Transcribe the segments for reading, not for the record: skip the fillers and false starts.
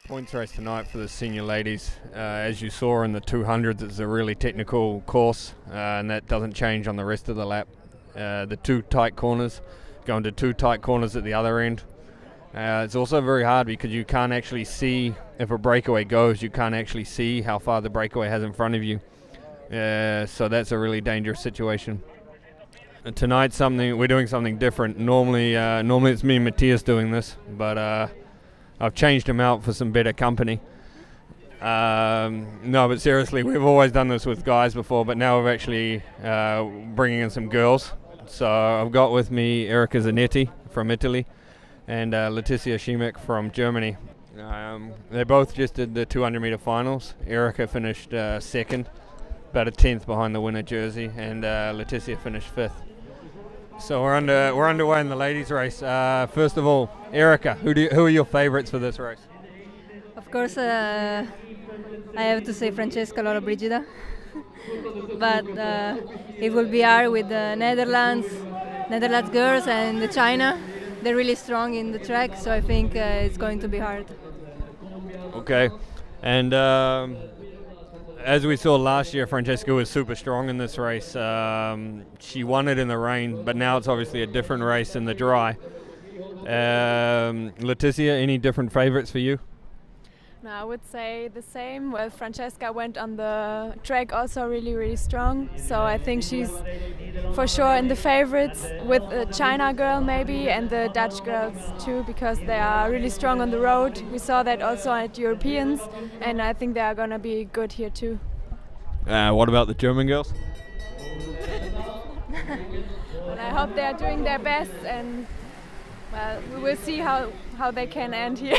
Points race tonight for the senior ladies. As you saw in the 200s, it's a really technical course, and that doesn't change on the rest of the lap. The two tight corners, going to two tight corners at the other end. It's also very hard because you can't actually see, if a breakaway goes, you can't actually see how far the breakaway has in front of you. So that's a really dangerous situation. Tonight we're doing something different. Normally it's me and Matthias doing this, but I've changed him out for some better company. No, but seriously, we've always done this with guys before, but now we're actually bringing in some girls. So I've got with me Erika Zanetti from Italy and Letizia Schimek from Germany. They both just did the 200-meter finals. Erika finished second, about a 10th behind the winner jersey, and Letizia finished 5th. So we're underway in the ladies' race. First of all, Erika, who are your favourites for this race? Of course, I have to say Francesca Lollobrigida, but it will be hard with the Netherlands girls and the China. They're really strong in the track, so I think it's going to be hard. Okay, and as we saw last year, Francesca was super strong in this race. She won it in the rain, but now it's obviously a different race in the dry. Letizia, any different favourites for you? No, I would say the same. Well, Francesca went on the track also really strong, so I think she's for sure in the favourites, with the China girl maybe and the Dutch girls too, because they are really strong on the road. We saw that also at Europeans, and I think they are going to be good here too. What about the German girls? Well, I hope they are doing their best, and well, we will see how they can end here.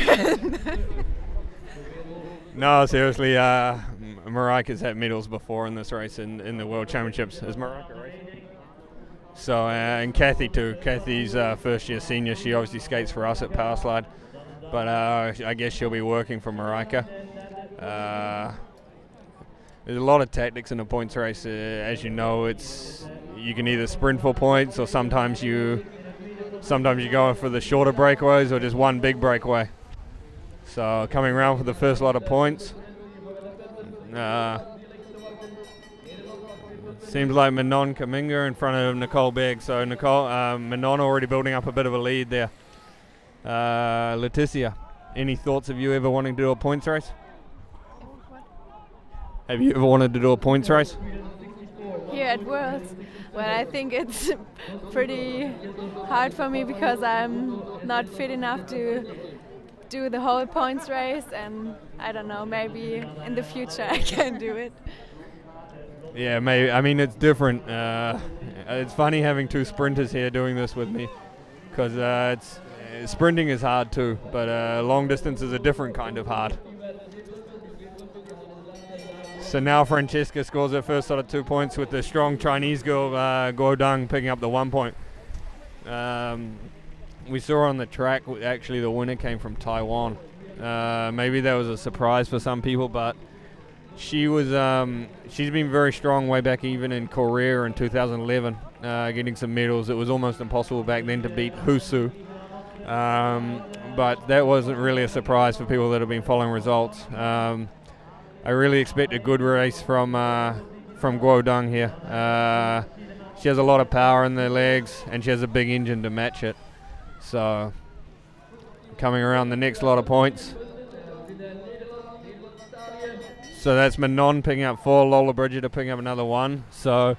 No, seriously, Marika's had medals before in this race in the World Championships. Is Marika racing? So, and Kathy too. Kathy's first year senior. She obviously skates for us at POWERSLIDE, but I guess she'll be working for Marika. There's a lot of tactics in a points race. As you know, you can either sprint for points, or sometimes you go for the shorter breakaways or just one big breakaway. So coming around for the first lot of points. Seems like Manon Kaminga in front of Nicole Begg. So Manon already building up a bit of a lead there. Letizia, any thoughts of you ever wanting to do a points race? Have you ever wanted to do a points race? Here at Worlds? Well, I think it's pretty hard for me because I'm not fit enough to do the whole points race, and I don't know, maybe in the future I can do it. Yeah, maybe. I mean, it's different. It's funny having two sprinters here doing this with me, because sprinting is hard too, but long distance is a different kind of hard. So now Francesca scores her first sort of 2 points with the strong Chinese girl Guo Deng picking up the 1 point. We saw on the track, actually the winner came from Taiwan. Maybe that was a surprise for some people, but she's been very strong way back even in Korea in 2011, getting some medals. It was almost impossible back then to beat Husu. But that wasn't really a surprise for people that have been following results. I really expect a good race from Guo Deng here. She has a lot of power in the legs, and she has a big engine to match it. So, coming around the next lot of points. So that's Manon picking up 4, Lollobrigida picking up another 1. So,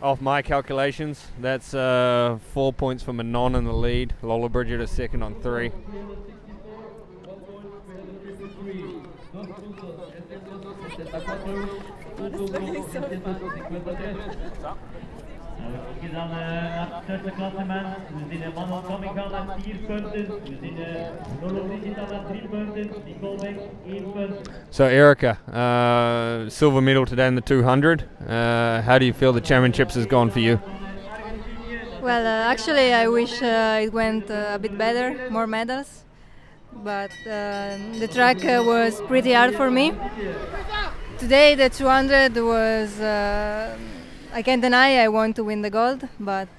off my calculations, that's 4 points for Manon in the lead. Lollobrigida second on 3. We gaan naar het tweede klassement. We zien Manon Kaminga met 4 punten. We zien Lollobrigida met 3 punten. Nicole Begg 1 punt. So Erika, silver medal today in the 200. How do you feel the championships has gone for you? Well, actually I wish it went a bit better, more medals. But the track was pretty hard for me. Today the 200 was I can't deny I want to win the gold, but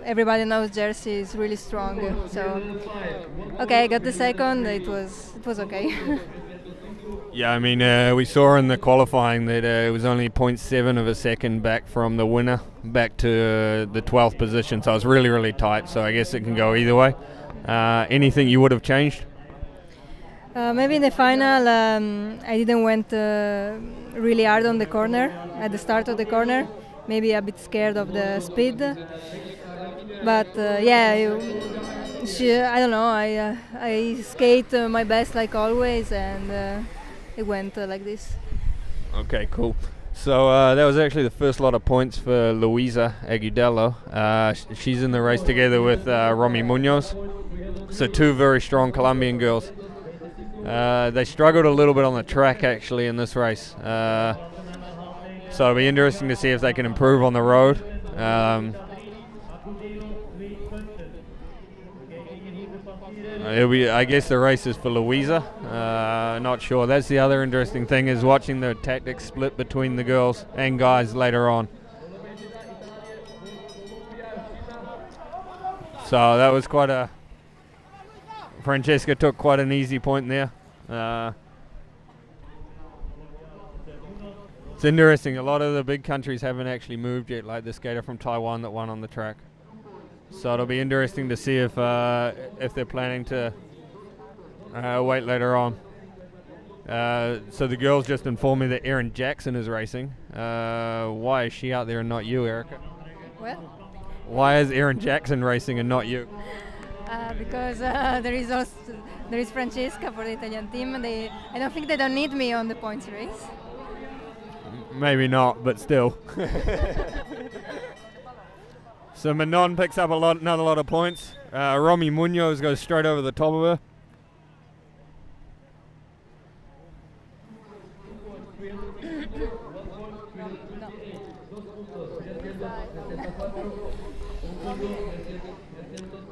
everybody knows Jersey is really strong. So, okay, I got the second. It was okay. Yeah, I mean, we saw in the qualifying that it was only 0.7 of a second back from the winner back to the 12th position, so it's really, really tight, so I guess it can go either way. Anything you would have changed? Maybe in the final I didn't went really hard on the corner, at the start of the corner, maybe a bit scared of the speed, but yeah, I don't know, I skate my best like always, and it went like this. Okay, cool. So that was actually the first lot of points for Luisa Agudelo. She's in the race together with Romy Munoz. So two very strong Colombian girls. They struggled a little bit on the track actually in this race. So it'll be interesting to see if they can improve on the road. I guess the race is for Luisa. Not sure. That's the other interesting thing, is watching the tactics split between the girls and guys later on. So that was quite a... Francesca took quite an easy point there. It's interesting, a lot of the big countries haven't actually moved yet, like the skater from Taiwan that won on the track. So it'll be interesting to see if they're planning to wait later on. So the girls just informed me that Erin Jackson is racing. Why is she out there and not you, Erica? What? Why is Erin Jackson racing and not you? Because there is Francesca for the Italian team. I don't think they don't need me on the points race. Maybe not, but still. So Manon picks up another lot of points. Romy Munoz goes straight over the top of her.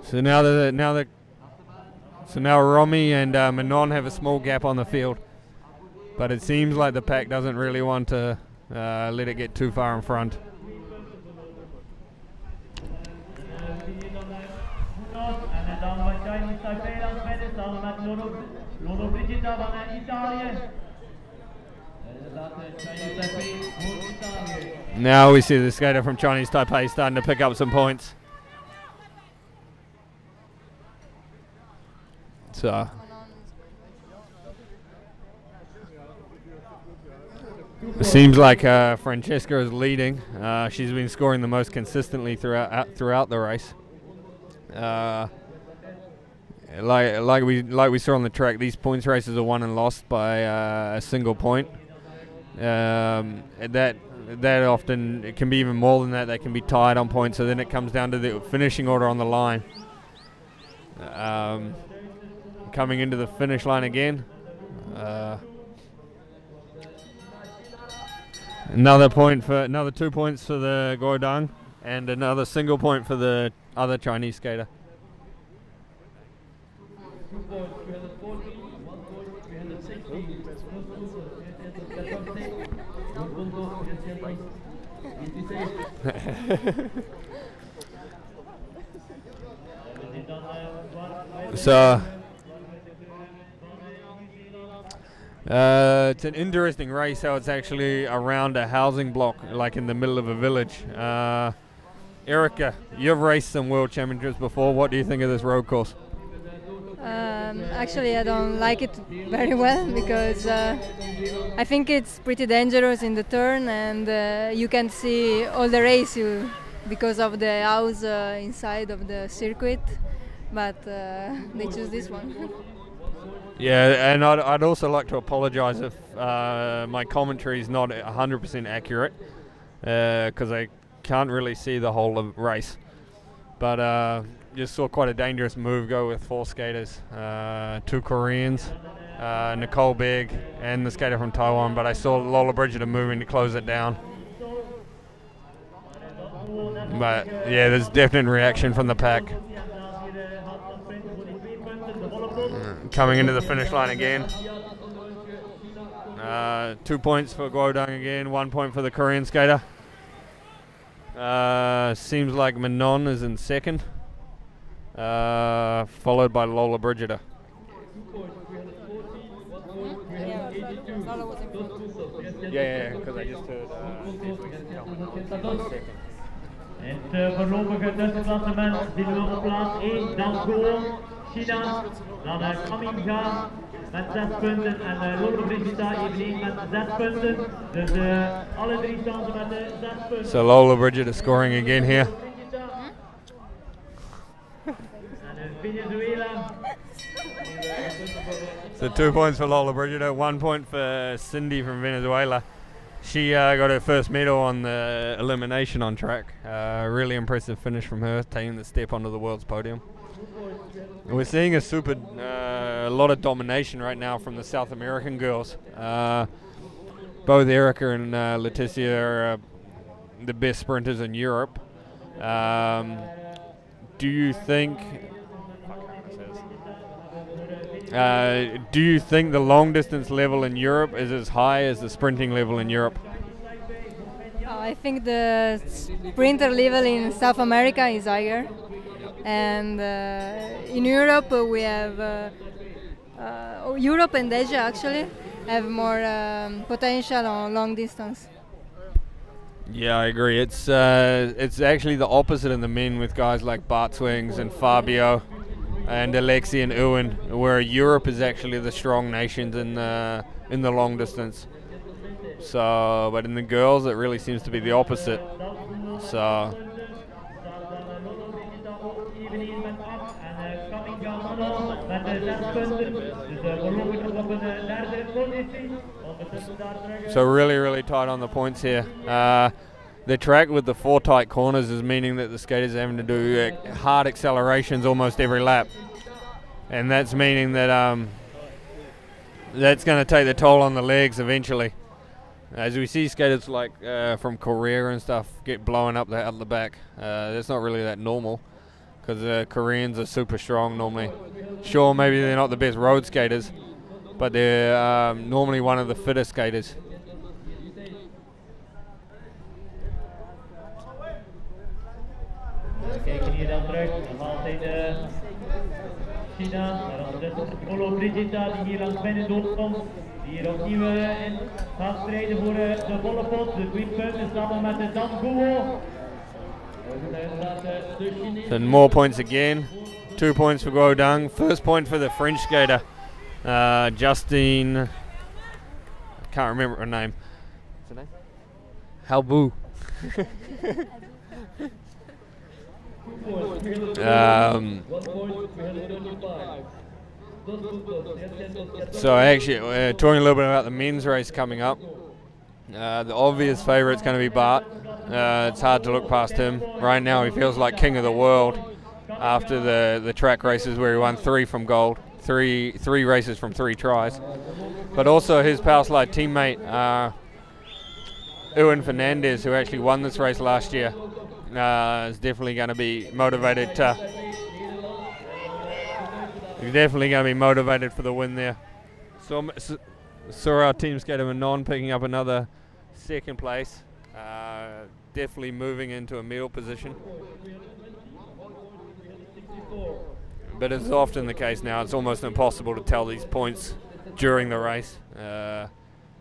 So now Romy and Manon have a small gap on the field, but it seems like the pack doesn't really want to let it get too far in front. Now we see the skater from Chinese Taipei starting to pick up some points. So it seems like Francesca is leading. She's been scoring the most consistently throughout the race. Like we saw on the track, these points races are won and lost by a single point. That often, it can be even more than that. They can be tied on points, so then it comes down to the finishing order on the line. Coming into the finish line again. Another 2 points for the Guodong, and another single point for the other Chinese skater. So it's an interesting race how it's actually around a housing block, like in the middle of a village. Erica, you've raced some world championships before. What do you think of this road course? Actually, I don't like it very well because I think it's pretty dangerous in the turn, and you can see all the race because of the house inside of the circuit, but they choose this one. Yeah, and I'd also like to apologise if my commentary is not 100% accurate, because I can't really see the whole of race. But just saw quite a dangerous move go with 4 skaters, 2 Koreans, Nicole Big and the skater from Taiwan, but I saw Lola Brigida moving to close it down. But yeah, there's definite reaction from the pack. Coming into the finish line again. 2 points for Guodong again, 1 point for the Korean skater. Seems like Manon is in second, followed by Lola Brigida. Yeah, because I just heard second. Het voorlopige tussenklassement zien we op plaats 1, dan gewoon China, dan Kaminga met 6 punten en Lola Brigida eveneens met 6 punten. Dus alle drie staan ze met 6 punten. So Lola Brigida scoring again here. En Venezuela. So 2 points for Lola Brigida, 1 point for Cindy from Venezuela. She got her first medal on the elimination on track. Really impressive finish from her, taking the step onto the world's podium. We're seeing a lot of domination right now from the South American girls. Both Erica and Leticia are the best sprinters in Europe. Do you think the long distance level in Europe is as high as the sprinting level in Europe? I think the sprinter level in South America is higher, and in Europe we have Europe and Asia actually have more potential on long distance. Yeah, I agree. It's actually the opposite in the men, with guys like Bart Swings and Fabio and Alexi and Ewan, where Europe is actually the strong nations in the long distance. So, but in the girls, it really seems to be the opposite. So. So really tight on the points here. The track with the 4 tight corners is meaning that the skaters are having to do hard accelerations almost every lap, and that's meaning that that's going to take the toll on the legs eventually. As we see skaters like from Korea and stuff get blown up out the back, that's not really that normal, because the Koreans are super strong normally. Sure, maybe they're not the best road skaters, but they're normally one of the fittest skaters. Kijken hier dan terug, nog altijd China, maar ondertussen Lola Brigida die hier langs binnen doorkomt, die hier opnieuw gaat strijden voor de volle pot, de 2 punten samen met de Danguo. And more points again, 2 points for Guodong, first point for the French skater, Justine, I can't remember her name. What's her name? Halbu. So actually, talking a little bit about the men's race coming up. The obvious favourite's going to be Bart. It's hard to look past him. Right now he feels like king of the world after the track races where he won 3 from gold, three races from 3 tries. But also his POWERSLIDE teammate, Ewan Fernandez, who actually won this race last year, is definitely going to be motivated for the win there. So saw our team skater Manon picking up another 2nd place, definitely moving into a medal position. But as is often the case now, it's almost impossible to tell these points during the race.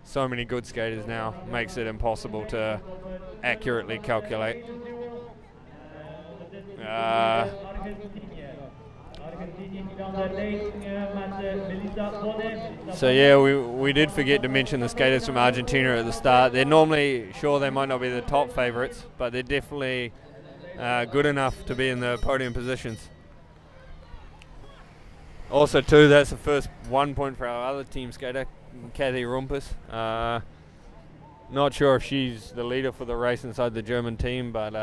So many good skaters now makes it impossible to accurately calculate. So yeah, we did forget to mention the skaters from Argentina at the start. They're normally, sure, they might not be the top favourites, but they're definitely good enough to be in the podium positions. Also too, that's the first 1 point for our other team skater, Kathy Rumpus. Not sure if she's the leader for the race inside the German team, but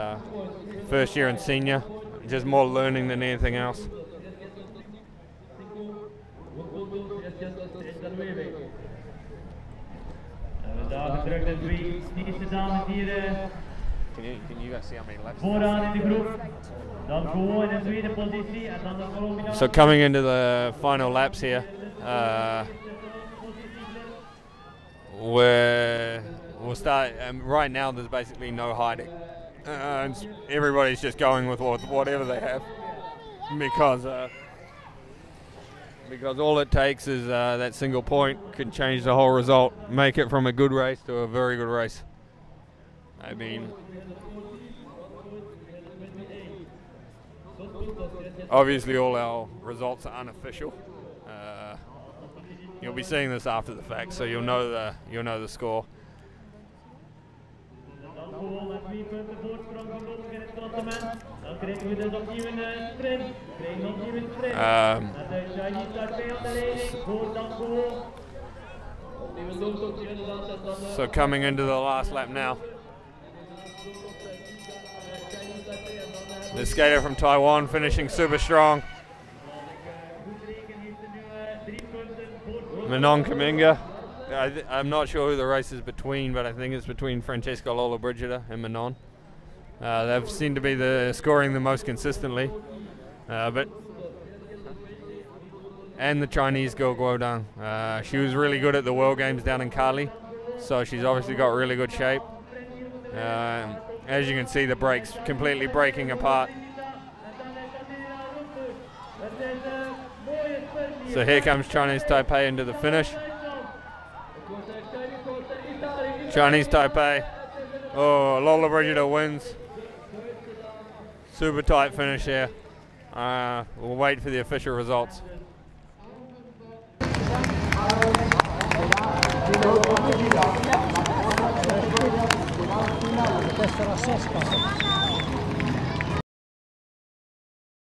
first year in senior, just more learning than anything else. Can you guys see how many laps? So coming into the final laps here, we'll start. Right now, there's basically no hiding. and everybody's just going with whatever they have, because all it takes is that single point can change the whole result, make it from a good race to a very good race. I mean, obviously all our results are unofficial. You'll be seeing this after the fact, so you'll know the score. So coming into the last lap now, the skater from Taiwan finishing super strong, Manon Kaminga. I'm not sure who the race is between, but I think it's between Francesca Lollobrigida and Manon. They've seemed to be scoring the most consistently, and the Chinese girl Guodang. She was really good at the World Games down in Cali, so she's obviously got really good shape. As you can see, the brakes completely breaking apart. So here comes Chinese Taipei into the finish. Chinese Taipei. Oh, Lollobrigida wins. Super tight finish here. We'll wait for the official results. Questa è la sesta.